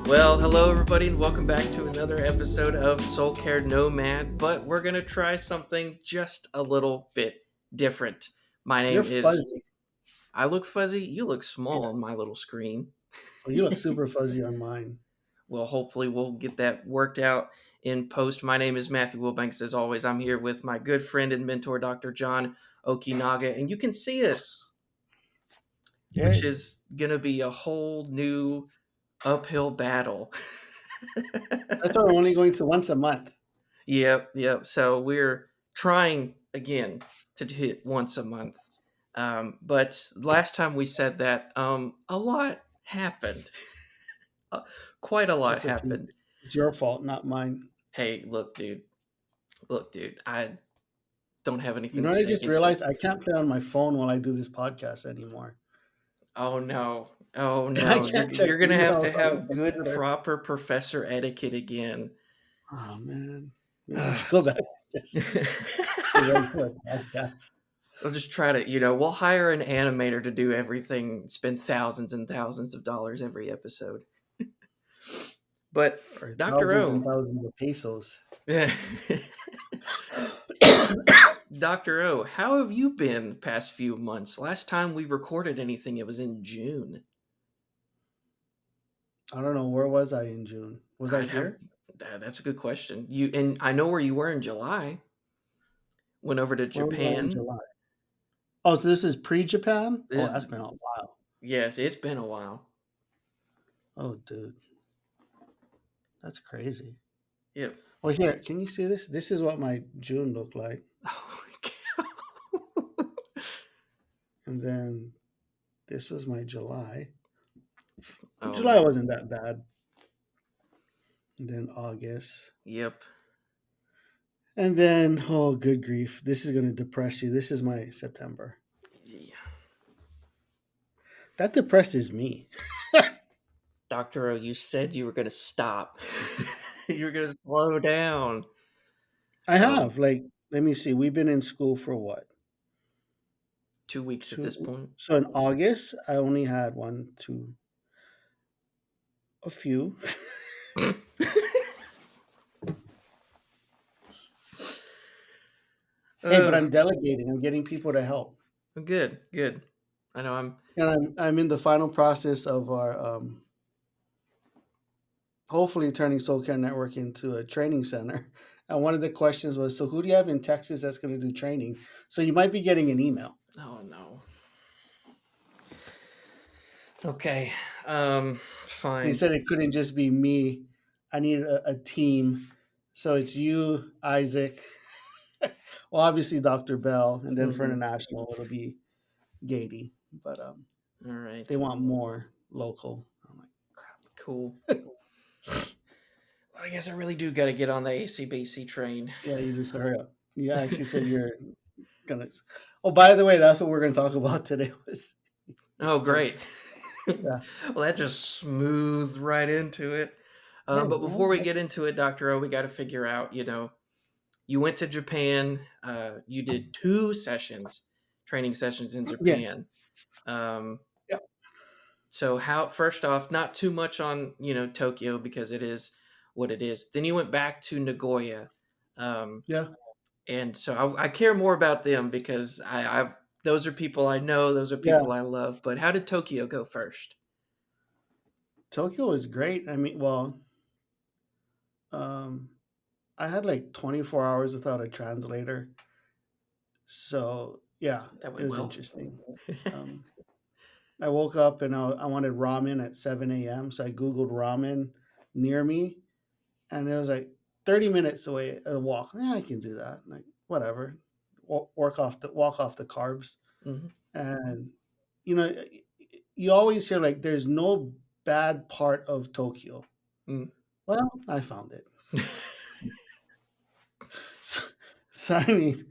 Well, hello everybody, and welcome back to another episode of Soul Care Nomad. But we're gonna try something just a little bit different. My You're name is. fuzzy. I look fuzzy. You look Yeah. small on my little screen. Well, you look super fuzzy on mine. Well, hopefully we'll get that worked out in post. My name is Matthew Wilbanks. As always, I'm here with my good friend and mentor, Dr. John Okinaga, and you can see us, which Hey, is gonna be a whole new uphill battle. that's why we're only going to once a month. Yep. So we're trying again to hit once a month. But last time we said that, a lot happened. Uh, Quite a lot Just a few. happened. It's your fault, not mine. Hey, look, dude. I don't have You anything know to what I say just against it. realized? I can't play on my phone while I do this podcast anymore. Oh no, oh I no. can't check You're gonna have emails to on my have good, computer. proper professor etiquette again. Oh man, maybe we should go back to just the regular podcast. We'll just try to, we'll hire an animator to do everything, spend thousands and thousands of dollars every episode. But Or Dr. thousands and O, thousands of pesos. Dr. O, how have you been the past few months? Last time we recorded anything, it was in June. I don't know, where was I in June? Was I here? That's a good question. And I know where you were in July. Went over to Where was I in Japan. July? Oh, so this is pre-Japan? Oh, Uh, that's been a while. yes, it's been a while. Oh, dude. That's crazy. Yep. Oh, here, can you see this? This is what my June looked like. Oh my God. And then this was my July. Oh July man. wasn't that bad. And then August. Yep. And then, oh, good grief. This is going to depress you. This is my September. Yeah. That depresses me. Dr. O, you said you were going to stop. You were going to slow down. I Um, have. Like, let me see. We've been in school for what? 2 weeks at this point. So in August, I only had a few. Hey, but I'm delegating. I'm getting people to help. Good. I know And I'm in the final process of our hopefully turning Soul Care Network into a training center. And one of the questions was, so who do you have in Texas that's going to do training? So you might be getting an email. Oh no. Okay. They Fine. said it couldn't just be me. I need a team. So it's you, Isaac, well, obviously Dr. Bell, and then for Mhm. international, it'll be Gady. But All right. they want more local. I'm like, Cool. Well, I guess I really do got to get on the ACBC train. yeah, you just hurry up. You actually said you're gonna. Oh, by the way, that's what we're gonna talk about today. Oh, So great. yeah, Well, that just smoothed right into it. hey, But before man, we get that's into it, Dr. O, we got to figure out, you went to Japan. You did 2 sessions, training sessions in yes, Japan. Um, yeah, so first off, not too much on, Tokyo because it is what it is. Then you went back to Nagoya. Um, yeah. and so I care more about them because those are people I know, those are Yeah, people I love. But how did Tokyo go first? Tokyo was great. I mean, well, um, I had like 24 hours without a translator, so yeah, That it went was well. interesting. Um, I woke up and I wanted ramen at 7 a.m. So I Googled ramen near me, and it was like 30 minutes away a walk. Yeah, I can do that. Like whatever, walk off the carbs, Hmm. and you know, you always hear like there's no bad part of Tokyo. Mm. Well, I found it. So, so I mean,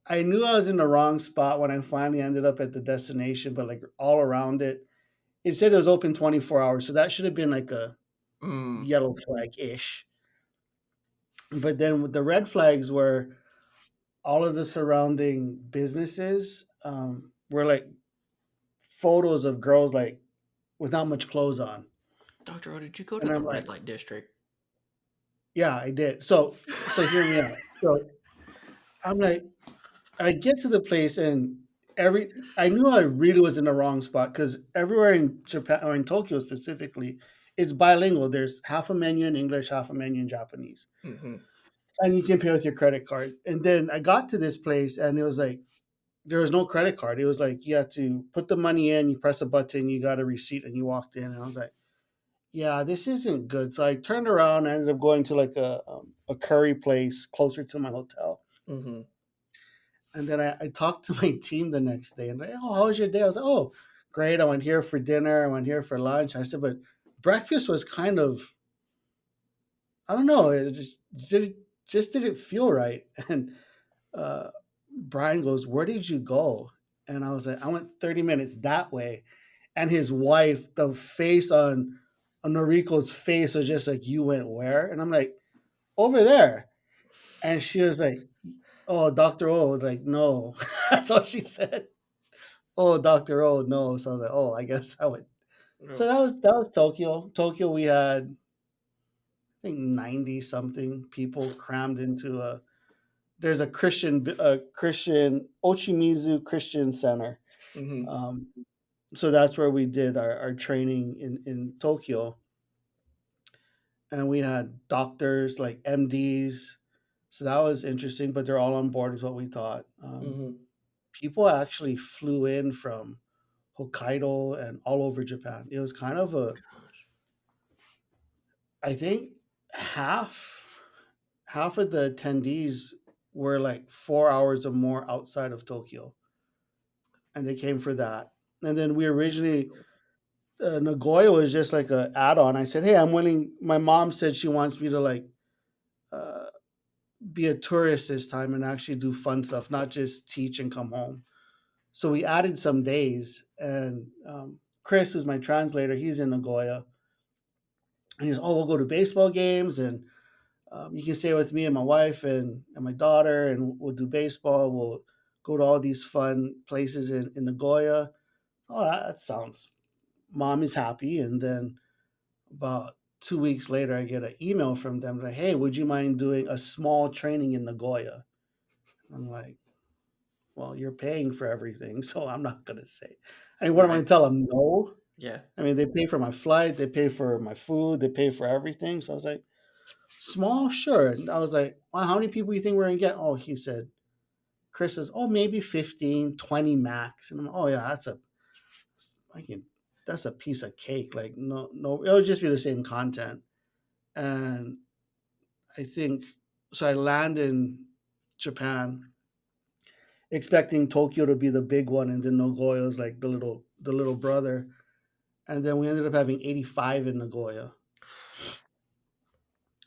I knew I was in the wrong spot when I finally ended up at the destination, but like all around it, it said it was open 24 hours. So that should have been like a Mm. yellow flag ish. But then the red flags were all of the surrounding businesses were like photos of girls like with not much clothes on. Dr. O, did you go to And the I'm like, red light district? yeah, I did. So hear me out. So I'm like, I get to the place and every I knew I really was in the wrong spot because everywhere in Japan or in Tokyo specifically, it's bilingual. There's half a menu in English, half a menu in Japanese, Mm-hmm. and you can pay with your credit card. And then I got to this place and it was like there was no credit card. It was like you had to put the money in, you press a button, you got a receipt, and you walked in. And I was like, yeah, this isn't good. So I turned around. I ended up going to like a curry place closer to my hotel. Mm-hmm. And then I talked to my team the next day and like, oh, how was your day? I was like, oh, great. I went here for dinner. I went here for lunch. I said, but breakfast was kind of, I don't know, just didn't feel right. And uh, Brian goes, where did you go? And I was like, I went 30 minutes that way. And his wife, the face on Noriko's face was just like, you went where? And I'm like, over there. And she was like, oh, Dr. O. Like, no. That's what she said. Oh, Dr. O, no. So I was like, oh, I guess I would. So Oh. that was Tokyo. Tokyo, we had I think 90 something people crammed into a. There's a Christian Ochimizu Christian Center. Mm-hmm. Um, so that's where we did our training in Tokyo, and we had doctors like MDs. So that was interesting, but they're all on board with what we taught. Mm-hmm. People actually flew in from Hokkaido and all over Japan. It was kind of a, I think half half of the attendees were like 4 hours or more outside of Tokyo, and they came for that. And then we originally Nagoya was just like a add-on. I said, hey, I'm willing. My mom said she wants me to like uh, be a tourist this time and actually do fun stuff, not just teach and come home. So we added some days, and Chris, who's my translator, he's in Nagoya, and he's, oh, we'll go to baseball games, and you can stay with me and my wife and my daughter, and we'll do baseball. We'll go to all these fun places in Nagoya. Oh, that sounds. Mom is happy, and then about 2 weeks later, I get an email from them like, "Hey, would you mind doing a small training in Nagoya?" I'm like, "Well, you're paying for everything, so I'm not gonna say." I mean, what am I Right. gonna tell them? No. Yeah. I mean, they pay for my flight, they pay for my food, they pay for everything. So I was like, "Small, sure." And I was like, "Well, how many people do you think we're gonna get?" Oh, he said, Chris says, "Oh, maybe 15, 20 max." And I'm like, "Oh yeah, I can, that's a piece of cake." Like, no, no, it'll just be the same content. And I think so. I land in Japan expecting Tokyo to be the big one, and then Nagoya is like the little brother. And then we ended up having 85 in Nagoya.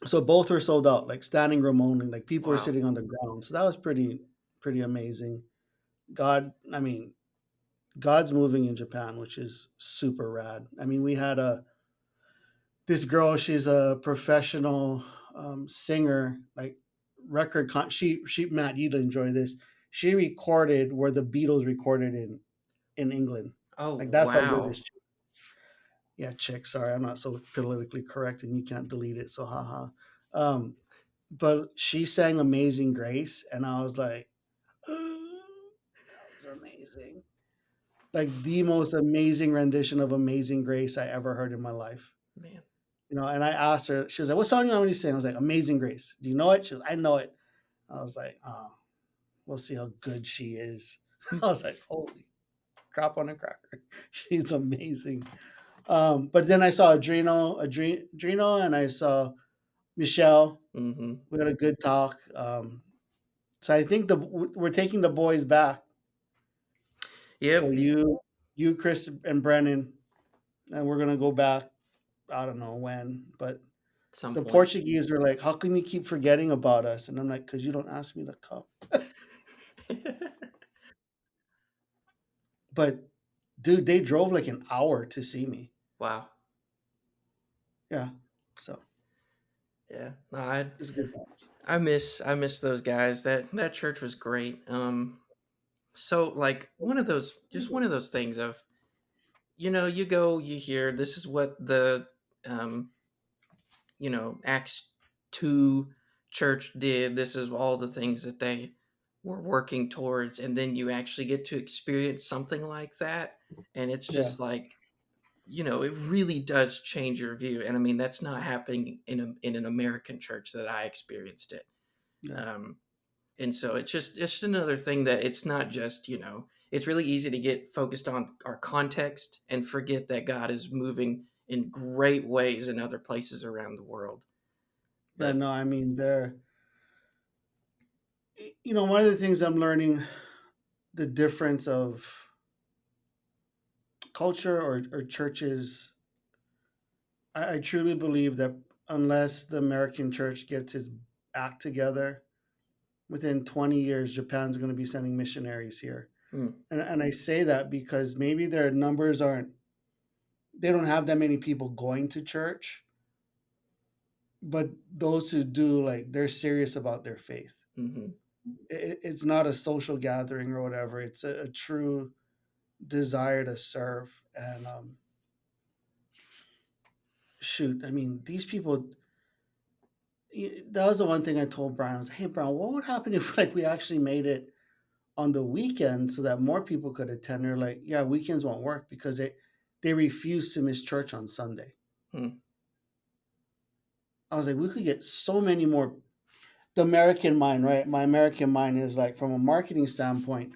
So both were sold out, like standing room only. Like people were Wow. sitting on the ground. So that was pretty amazing. God, I mean, God's moving in Japan, which is super rad. I mean, we had a this girl. She's a professional singer, like she Matt, you'd enjoy this. She recorded where the Beatles recorded in England. Oh, Like that's how good wow. this chick. Yeah, chick. Sorry, I'm not so politically correct, and you can't delete it. So haha. Um, but she sang "Amazing Grace," and I was like, that was amazing. Like the most amazing rendition of "Amazing Grace" I ever heard in my life. Man. And I asked her, she was like, "What song you want me to sing?" I was like, "Amazing Grace." Do you know it? She was, "I know it." I was like, "Oh, we'll see how good she is." I was like, "Holy crap on a cracker, she's amazing." But then I saw Adreno, and I saw Michelle. Mm-hmm. We had a good talk. So I think we're taking the boys back. So Yep. you, Chris, and Brennan, and we're gonna go back. I don't know when, but Some the point. Portuguese were like, "How can you keep forgetting about us?" And I'm like, "Cause you don't ask me to come." But dude, they drove like an hour to see me. Wow. Yeah, so Yeah. No, I it's good times. I miss those guys. That church was great. So like one of those things of, you go, you hear this is what the um, Acts 2 church did. This is all the things that they were working towards. And then you actually get to experience something like that. And it's Yeah, just like, it really does change your view. And I mean, that's not happening in an American church that I experienced it. yeah. Um, and so it's just another thing that it's not just, it's really easy to get focused on our context and forget that God is moving in great ways in other places around the world. Yeah, But no, I mean, one of the things I'm learning, the difference of culture or churches, I truly believe that unless the American church gets its act together, within 20 years, Japan's going to be sending missionaries here. mm, And I say that because maybe their numbers aren't, they don't have that many people going to church, but those who do, like, they're serious about their faith. mhm. It's not a social gathering or whatever, it's a true desire to serve. And shoot, I mean, these people, that was the one thing I told Brian. I was like, hey, Brian, what would happen if like we actually made it on the weekend so that more people could attend? They're like, yeah, weekends won't work because they refuse to miss church on Sunday. Mm. I was like, we could get so many more. The American mind, right? My American mind is like, from a marketing standpoint,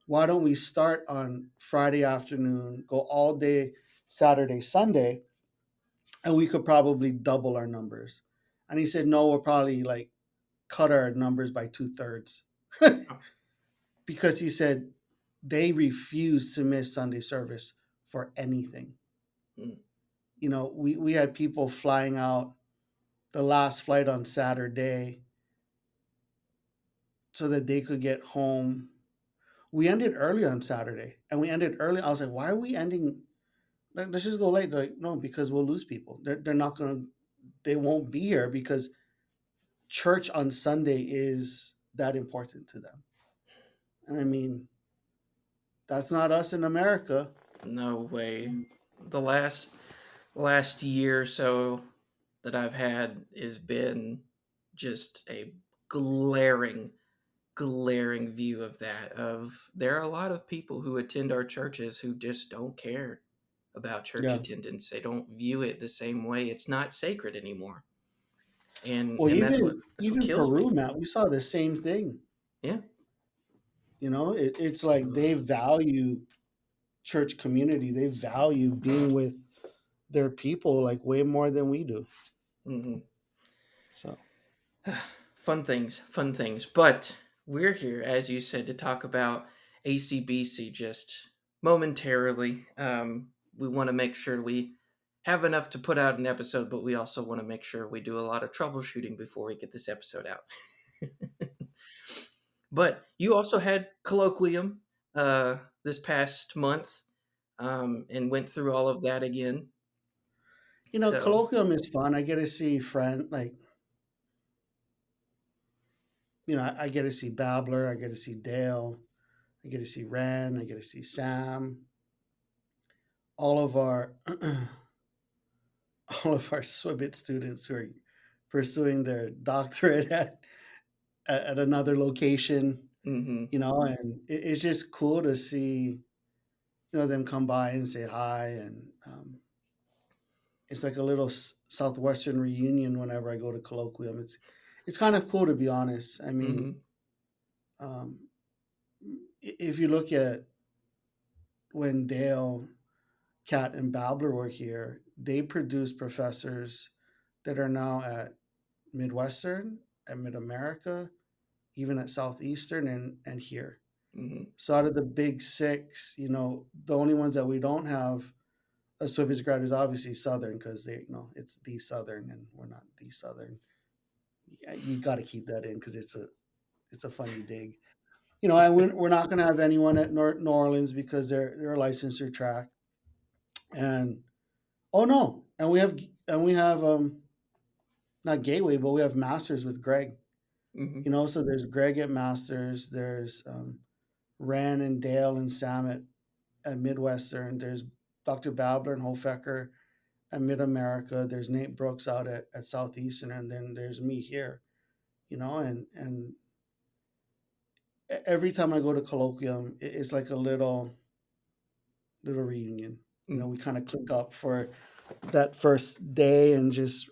why don't we start on Friday afternoon, go all day Saturday, Sunday, and we could probably double our numbers. And he said, no, we'll probably like cut our numbers by 2/3 Oh, because he said they refuse to miss Sunday service for anything. mm, We had people flying out the last flight on Saturday so that they could get home. We ended early on Saturday, and we ended early. I was like, why are we ending? Let's just go late. They're like, no, because we'll lose people. They're not going to, they won't be here because church on Sunday is that important to them. And I mean, that's not us in America. no way. The last year or so that I've had has been just a glaring, glaring view of that. Of there are a lot of people who attend our churches who just don't care about church Yeah. attendance. They don't view it the same way. It's not sacred anymore, and Well, and that's what even that's what even kills Peru, people. Matt, we saw the same thing. Yeah. It's like they value church community. They value being with their people like way more than we do. Hmm. So Fun things, fun things. But we're here, as you said, to talk about ACBC just momentarily. We want to make sure we have enough to put out an episode, but we also want to make sure we do a lot of troubleshooting before we get this episode out. But you also had colloquium this past month, and went through all of that again. So, colloquium is fun. I get to see like, I get to see Babbler, I get to see Dale, I get to see Ren, I get to see Sam, all of our all of our Swibbit students who are pursuing their doctorate at another location, hmm and it's just cool to see, them come by and say hi. And it's like a little Southwestern reunion whenever I go to colloquium. It's kind of cool, to be honest. I mean, hmm um, if you look at when Dale, Cat, and Babler were here, they produced professors that are now at Midwestern, at Mid America, even at Southeastern, and here. hmm So out of the big six, the only ones that we don't have a Swibbits grad is obviously Southern, because it's the Southern, and we're not the Southern. Yeah, you got to keep that in because it's a funny dig. And we're not going to have anyone at New Orleans because they're a licensure track. And oh no, and we have not Gateway, but we have Masters with Greg. hmm So there's Greg at Masters, there's Ran and Dale and Sam at Midwestern, there's Dr. Babler and Hofecker at Mid America. There's Nate Brooks out at Southeastern, and then there's me here. And every time I go to colloquium, it's like a little reunion. Mm, We kind of click up for that first day and just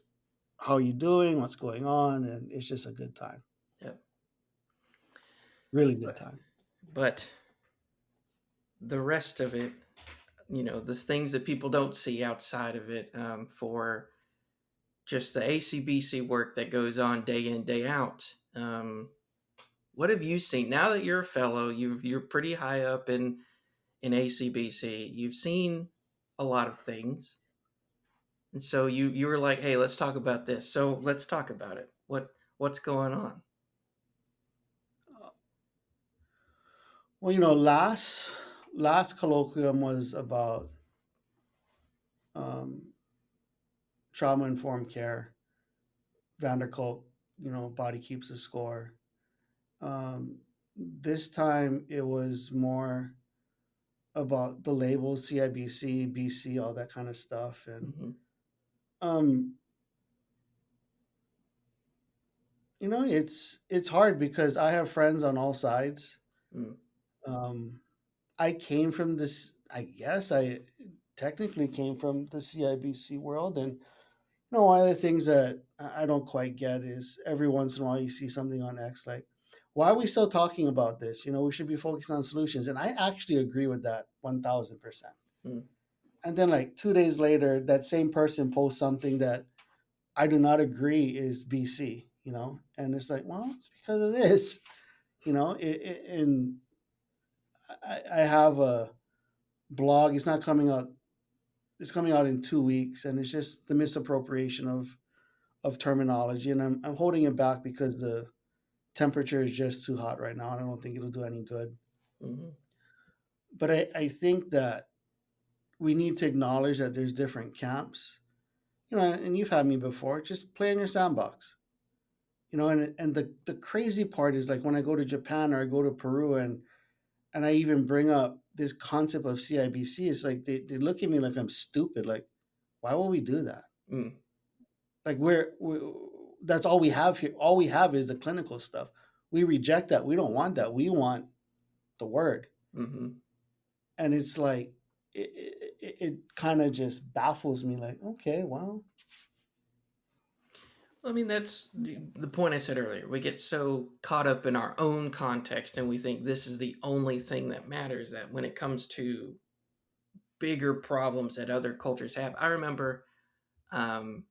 how you doing, what's going on, and it's just a good time, yeah. really good But, time. but the rest of it, the things that people don't see outside of it, for just the ACBC work that goes on day in, day out. What have you seen now that you're a fellow? You're pretty high up in ACBC. You've seen a lot of things, and so you were like, "Hey, let's talk about this." So let's talk about it. What's going on? Well, last colloquium was about um, trauma informed care. Vanderkolk, body keeps a score. This time it was more about the labels, CIBC, BC, all that kind of stuff. And Hmm. um, it's hard because I have friends on all sides. Mm, Um, I came from this. I guess I technically came from the CIBC world, and one of the things that I don't quite get is every once in a while you see something on X like, why are we still talking about this? We should be focused on solutions, and I actually agree with that 1,000%. mm, And then like 2 days later, that same person posts something that I do not agree is BC, and it's like, well, it's because of this, and I have a blog. It's not coming out. It's coming out in 2 weeks, and it's just the misappropriation of terminology, and I'm holding it back because the temperature is just too hot right now, and I don't think it'll do any good. mm, But I think that we need to acknowledge that there's different camps, and you've had me before. Just play in your sandbox, and the crazy part is like when I go to Japan or I go to Peru and I even bring up this concept of CIBC, it's like they look at me like I'm stupid. Like, why would we do that? mm, Like we that's all we have here. All we have is the clinical stuff. We reject that. We don't want that. We want the word. mm. And it's like it kind of just baffles me. Like, okay, well, I mean, that's the point I said earlier. We get so caught up in our own context, and we think this is the only thing that matters. That when it comes to bigger problems that other cultures have, I remember um,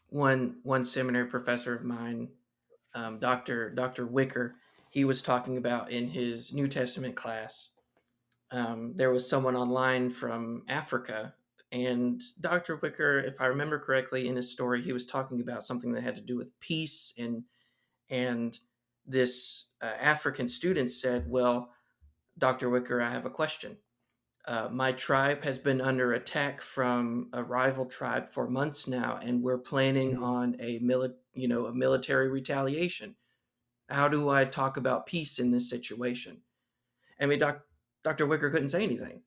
one seminary professor of mine, Doctor Wicker. He was talking about in his New Testament class. There was someone online from Africa, and Dr. Wicker, if I remember correctly, in his story, he was talking about something that had to do with peace, and this African student said, "Well, Dr. Wicker, I have a question. My tribe has been under attack from a rival tribe for months now, and we're planning mhm, on a military retaliation. How do I talk about peace in this situation?" I mean, Dr. Wicker couldn't say anything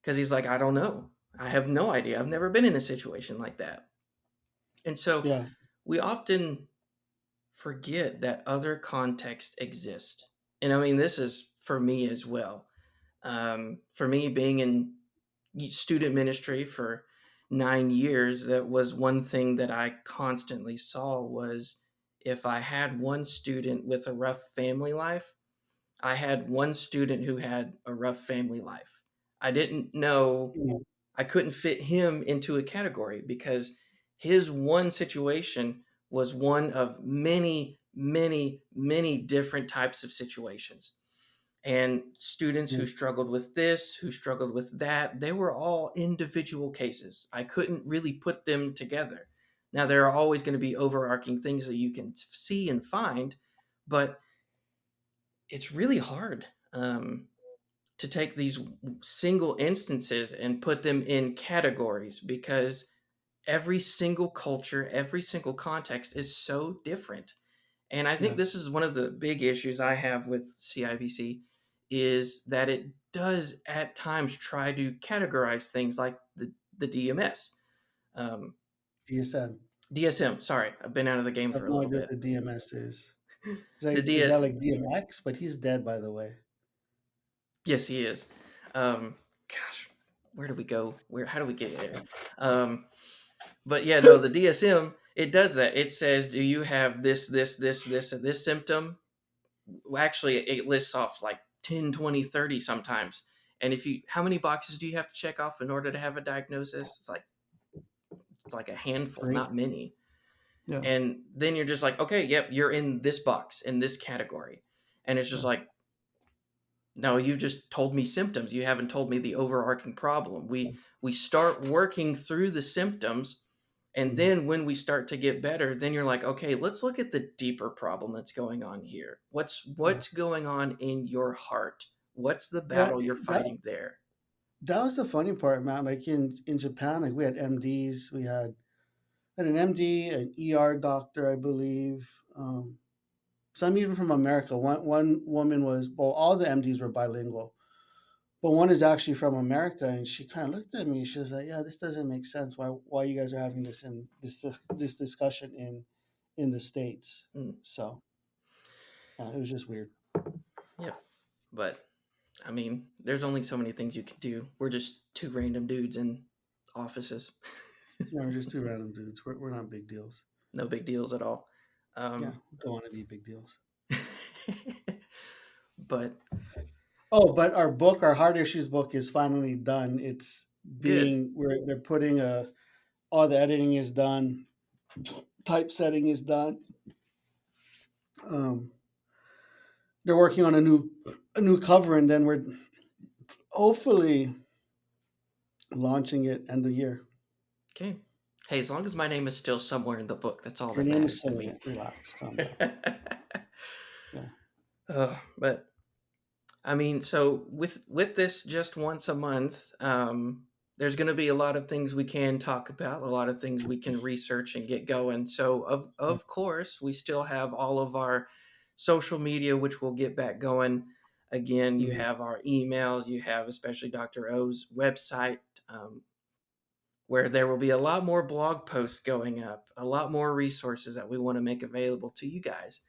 because he's like, "I don't know. I have no idea. I've never been in a situation like that." And so yeah, we often forget that other contexts exist. And I mean, this is for me as well. For me, being in student ministry for 9 years, that was one thing that I constantly saw was if I had one student with a rough family life, I had one student who had a rough family life. I didn't know, yeah, I couldn't fit him into a category because his one situation was one of many, many, many different types of situations. And students yeah, who struggled with this, who struggled with that, they were all individual cases. I couldn't really put them together. Now, there are always going to be overarching things that you can see and find, but it's really hard to take these single instances and put them in categories because every single culture, every single context is so different. And I think yeah, this is one of the big issues I have with CIBC is that it does at times try to categorize things like the DMS. Um, DSM. DSM. Sorry, I've been out of the game I have for a no little idea what bit. the DMS is. The Is D. that like DMX? But he's dead, by the way. Yes, he is. Gosh, where do we go? Where? How do we get there? Um, but yeah, no, the DSM, it does that. It says, do you have this, and this symptom? Well, actually, it lists off like 10, 20, 30 sometimes. And if you, how many boxes do you have to check off in order to have a diagnosis? It's like a handful, Three. not many. Yeah. And then you're just like, okay, yep, you're in this box, in this category. And it's just Yeah. like, no, you just told me symptoms. You haven't told me the overarching problem. We start working through the symptoms, and Mhm. then when we start to get better, then you're like, okay, let's look at the deeper problem that's going on here. Yeah. What's going on in your heart? What's the Yeah. battle you're That fighting there? that was the funny part, man. Like in Japan, like we had MDs. We had an MD, an ER doctor, I believe. Some even from America. One woman was, well, all the MDs were bilingual, but one is actually from America, and she kind of looked at me. She was like, "Yeah, this doesn't make sense. Why you guys are having this discussion in the states?" Mm, So yeah, it was just weird. yep. But I mean, there's only so many things you can do. We're just two random dudes in offices. Yeah, we're just two random dudes. We're not big deals. No big deals at all. Yeah, Um, don't want to be big deals. but Oh, but our book, our hard issues book, is finally done. It's good. being where they're putting all the editing is done, typesetting is done. Um, they're working on a new cover, and then we're hopefully launching it end of year. Okay. Hey, as long as my name is still somewhere in the book, that's all Your that name is matters to still in me. it. Relax, calm down. Yeah, But I mean, so with this just once a month, there's going to be a lot of things we can talk about, a lot of things we can research and get going. So yeah, of course, we still have all of our social media, which we'll get back going. Again, you mhm. have our emails, you have especially Dr. O's website, um, where there will be a lot more blog posts going up, a lot more resources that we want to make available to you guys.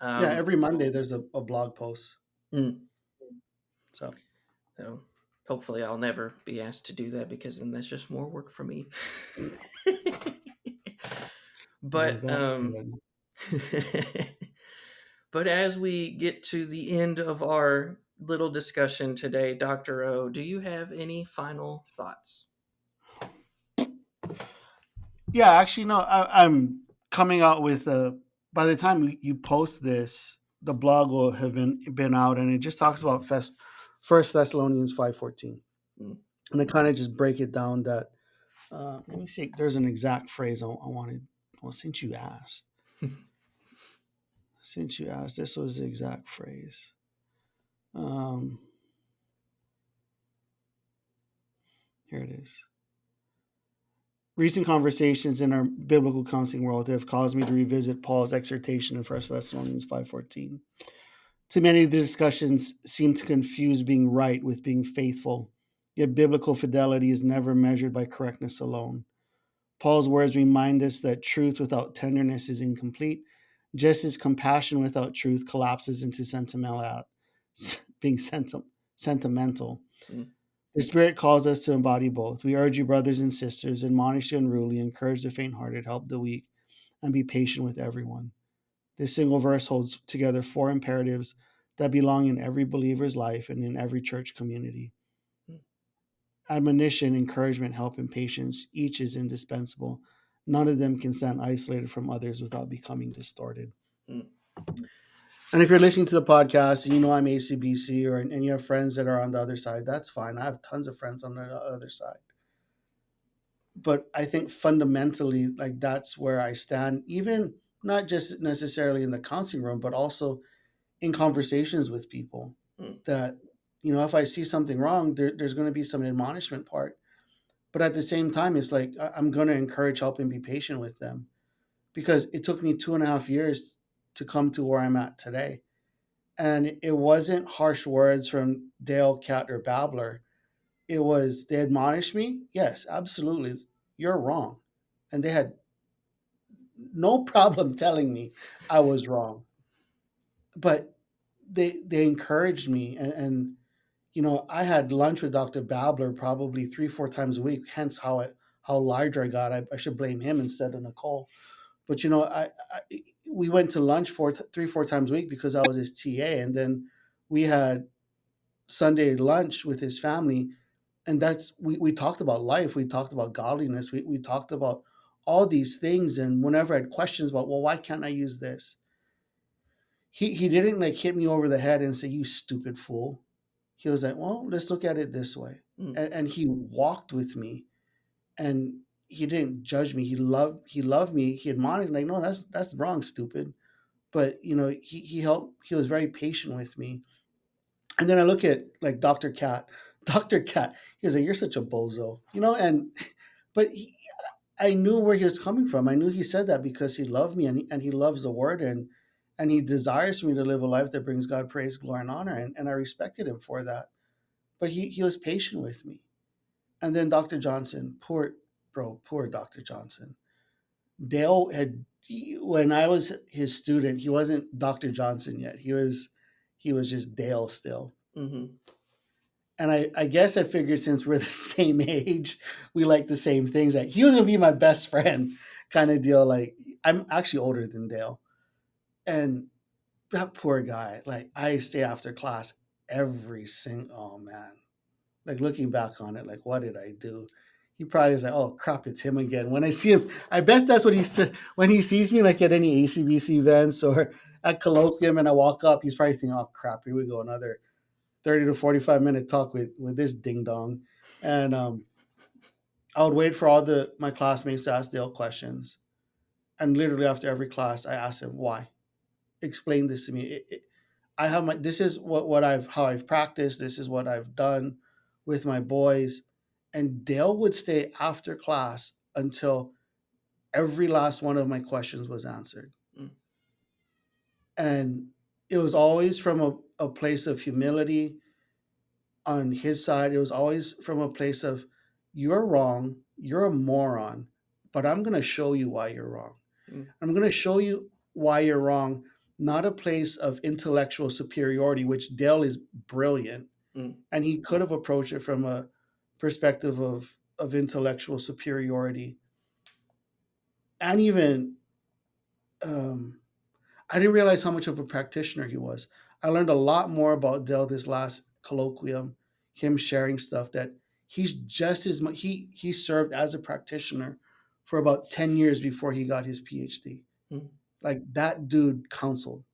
Yeah. Um, Every Monday there's a blog post. mm, So so hopefully I'll never be asked to do that because then that's just more work for me. with but that said, but as we get to the end of our little discussion today, Dr. O, do you have any final thoughts? yeah, actually, no, I'm coming out with a. By the time you post this, the blog will have been out, and it just talks about First Thessalonians 5:14, Mm. and I kind of just break it down. That let me see. There's an exact phrase I wanted. Well, since you asked, this was the exact phrase. Um, Here it is. Recent conversations in our biblical counseling world have caused me to revisit Paul's exhortation in First Thessalonians 5:14. Too many of the discussions seem to confuse being right with being faithful, yet biblical fidelity is never measured by correctness alone. Paul's words remind us that truth without tenderness is incomplete, just as compassion without truth collapses into being sentimental. Mm. The Spirit calls us to embody both. We urge you, brothers and sisters, admonish the unruly, encourage the faint hearted, help the weak, and be patient with everyone. This single verse holds together four imperatives that belong in every believer's life and in every church community. Mm. Admonition, encouragement, help, and patience, each is indispensable. None of them can stand isolated from others without becoming distorted. Mm. And if you're listening to the podcast and you know I'm ACBC and you have friends that are on the other side, that's fine. I have tons of friends on the other side. But I think fundamentally, like that's where I stand, even not just necessarily in the counseling room, but also in conversations with people Mm. that, if I see something wrong, there's going to be some admonishment part. But at the same time, it's like I'm going to encourage, help, and be patient with them because it took me 2.5 years to come to where I'm at today. And it wasn't harsh words from Dale, Cat, or Babbler. It was, they admonished me. Yes, absolutely. You're wrong. and they had no problem telling me I was wrong. But they encouraged me, and I had lunch with Dr. Babler probably 3 4 times a week. Hence how larger I got. I should blame him instead of Nicole. But we went to lunch 3 4 times a week because I was his TA, and then we had Sunday lunch with his family, and we talked about life, we talked about godliness, we talked about all these things. And whenever I had questions about, well, why can't I use this, he didn't like hit me over the head and say, you stupid fool. He was like, well, let's look at it this way. Mm. And he walked with me, and he didn't judge me. He loved me. He admonished me, like, no, that's wrong, stupid. But he helped. He was very patient with me. And then I look at like Dr. Cat. Dr. Cat, he was like, you're such a bozo, and but I knew where he was coming from. I knew he said that because he loved me, and he loves the word, and he desires me to live a life that brings God praise, glory, and honor. And I respected him for that. But he was patient with me. And then Dr. Johnson, poor Dr. Johnson. Dale had when I was his student, he wasn't Dr. Johnson yet. He was just Dale still. Mm-hmm. And I guess I figured since we're the same age, we like the same things. Like he was gonna be my best friend, kind of deal. Like I'm actually older than Dale, and that poor guy. Like I stay after class every single. Oh man, like looking back on it, like what did I do? He probably is like, oh crap, it's him again. When I see him, I bet that's what he said when he sees me, like at any ACBC events or at colloquium, and I walk up. He's probably thinking, oh crap, here we go, another 30 to 45 minute talk with this ding dong. And I would wait for all the my classmates to ask Dale questions, and literally after every class, I ask him why. Explain this to me. I have my. This is what I've how I've practiced. This is what I've done with my boys, and Dale would stay after class until every last one of my questions was answered, Mm. and it was always from a place of humility on his side. It was always from a place of, you're wrong, you're a moron, but I'm going to show you why you're wrong. Mm. I'm going to show you why you're wrong, not a place of intellectual superiority, which Dale is brilliant. Mm. And he could have approached it from a perspective of intellectual superiority. And even, um, I didn't realize how much of a practitioner he was. I learned a lot more about Dell this last colloquium, him sharing stuff that he's just as much, he served as a practitioner for about 10 years before he got his PhD. Mm. Like that dude counseled,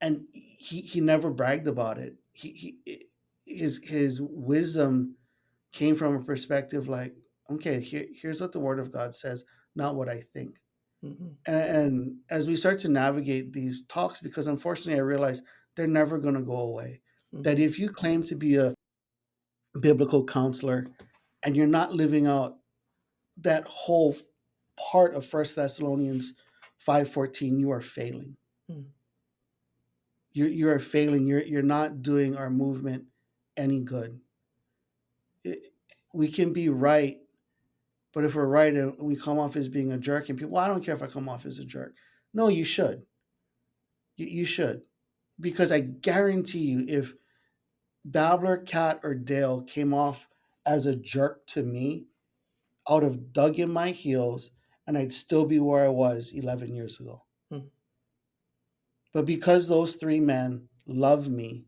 and he never bragged about it. His wisdom came from a perspective like, okay, here's what the word of God says, not what I think. Mm-hmm. And as we start to navigate these talks, because unfortunately I realize they're never going to go away, that Mm-hmm. if you claim to be a biblical counselor and you're not living out that whole part of First Thessalonians 5:14, you are failing. Mm. You are failing. You're not doing our movement any good. It, we can be right, but if we're right and we come off as being a jerk, and people, well, I don't care if I come off as a jerk. No, you should. You should, because I guarantee you, if Babbler, Cat, or Dale came off as a jerk to me, I would have dug in my heels and I'd still be where I was 11 years ago. Mm. But because those three men loved me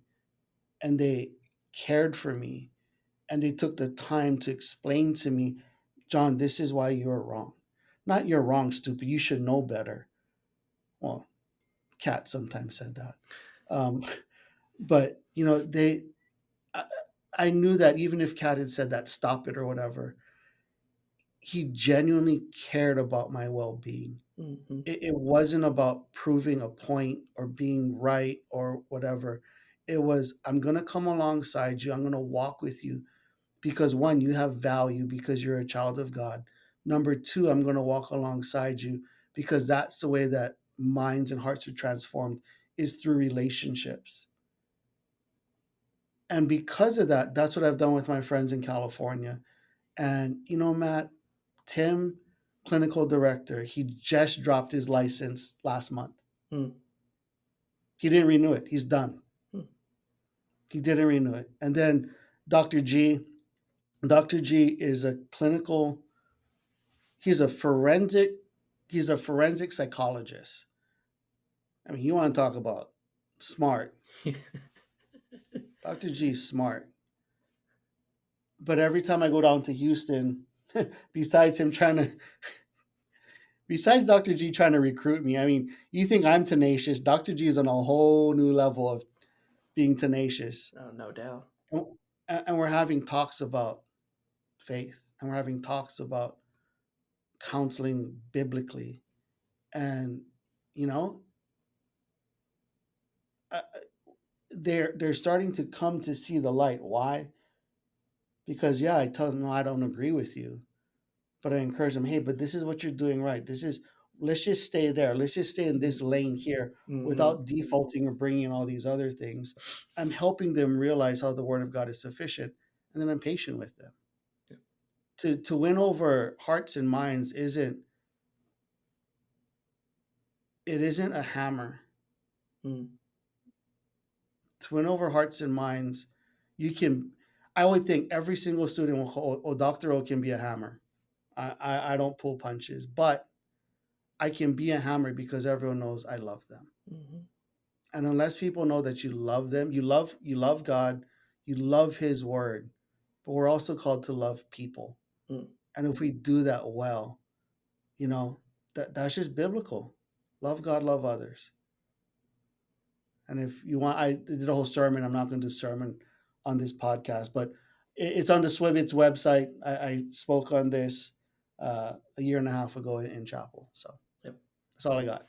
and they cared for me and they took the time to explain to me, John, this is why you're wrong. Not you're wrong, stupid. You should know better. Well, Cat sometimes said that. Um, but, I, I knew that even if Cat had said that, stop it or whatever, he genuinely cared about my well being. Mm-hmm. It wasn't about proving a point or being right or whatever. It was, I'm going to come alongside you. I'm going to walk with you because one, you have value because you're a child of God. Number two, I'm going to walk alongside you because that's the way that minds and hearts are transformed, is through relationships. And because of that, that's what I've done with my friends in California. And Matt, Tim. clinical director. He just dropped his license last month. Hmm. He didn't renew it. He's done. Hmm. He didn't renew it. And then Dr. G. Dr. G is a clinical. He's a forensic. He's a forensic psychologist. I mean, you want to talk about smart. Dr. G is smart. But every time I go down to Houston, besides him trying to, besides Dr. G trying to recruit me, I mean, you think I'm tenacious. Dr. G is on a whole new level of being tenacious. Oh, no doubt. And, and we're having talks about faith, and we're having talks about counseling biblically. And, you know, uh, they're starting to come to see the light. Why? Because, yeah, I tell them, no, I don't agree with you. But I encourage them, hey, but this is what you're doing right. Let's just stay there. Let's just stay in this lane here Mm-hmm. without defaulting or bringing in all these other things. I'm helping them realize how the word of God is sufficient. And then I'm patient with them. Yeah. To win over hearts and minds isn't a hammer. Mm. To win over hearts and minds, I would think every single student will call, oh, Dr. O can be a hammer. I don't pull punches, but I can be a hammer because everyone knows I love them. Mm-hmm. And unless people know that you love them, you love God, you love his word, but we're also called to love people. Mm. And if we do that well, that's just biblical. Love God, love others. And if you want, I did a whole sermon. I'm not going to do a sermon on this podcast, but it's on the Swivit's website. I spoke on this a year and a half ago in chapel. So Yep. that's all I got.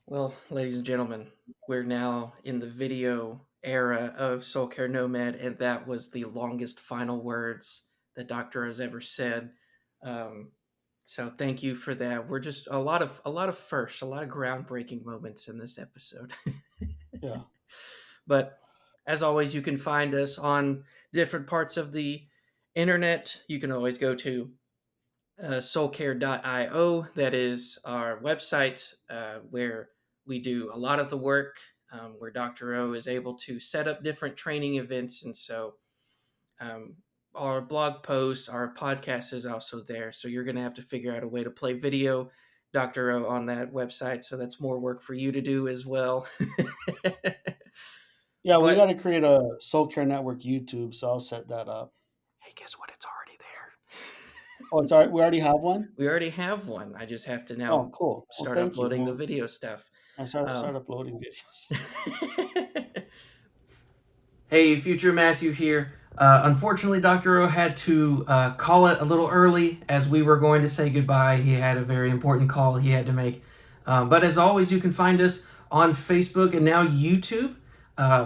Well, ladies and gentlemen, we're now in the video era of Soul Care Nomad, and that was the longest final words that Dr. has ever said. So thank you for that. We're just a lot of firsts, a lot of groundbreaking moments in this episode. Yeah. But as always, you can find us on different parts of the internet. You can always go to soulcare.io. That is our website where we do a lot of the work, where Dr. O is able to set up different training events. And so our blog posts, our podcast is also there. So you're going to have to figure out a way to play video, Dr. O, on that website. So that's more work for you to do as well. Yeah, we But got to create a Soul Care Network YouTube, so I'll set that up. hey, guess what? It's already there. Oh, it's all right. We already have one? We already have one. I just have to now Oh, cool. Well, start thank you. uploading the Well, video stuff. I start uploading videos. Hey, future Matthew here. Unfortunately, Dr. O had to call it a little early as we were going to say goodbye. He had a very important call he had to make. But as always, you can find us on Facebook and now YouTube.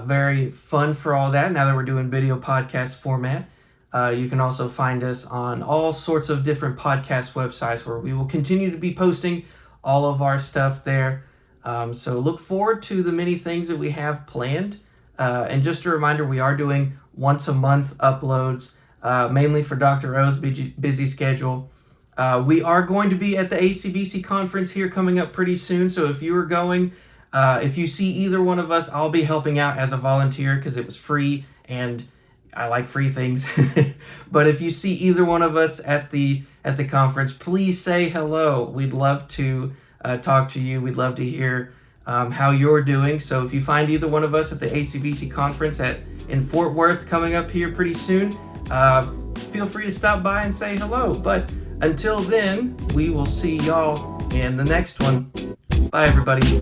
Very fun for all that now that we're doing video podcast format. You can also find us on all sorts of different podcast websites where we will continue to be posting all of our stuff there. So look forward to the many things that we have planned. And just a reminder, we are doing once a month uploads, mainly for Dr. O's busy schedule. We are going to be at the ACBC conference here coming up pretty soon. So if you are going, if you see either one of us, I'll be helping out as a volunteer because it was free and I like free things. But if you see either one of us at the conference, please say hello. We'd love to talk to you. We'd love to hear how you're doing. So if you find either one of us at the ACBC conference in Fort Worth coming up here pretty soon, feel free to stop by and say hello. But until then, we will see y'all in the next one. Bye, everybody.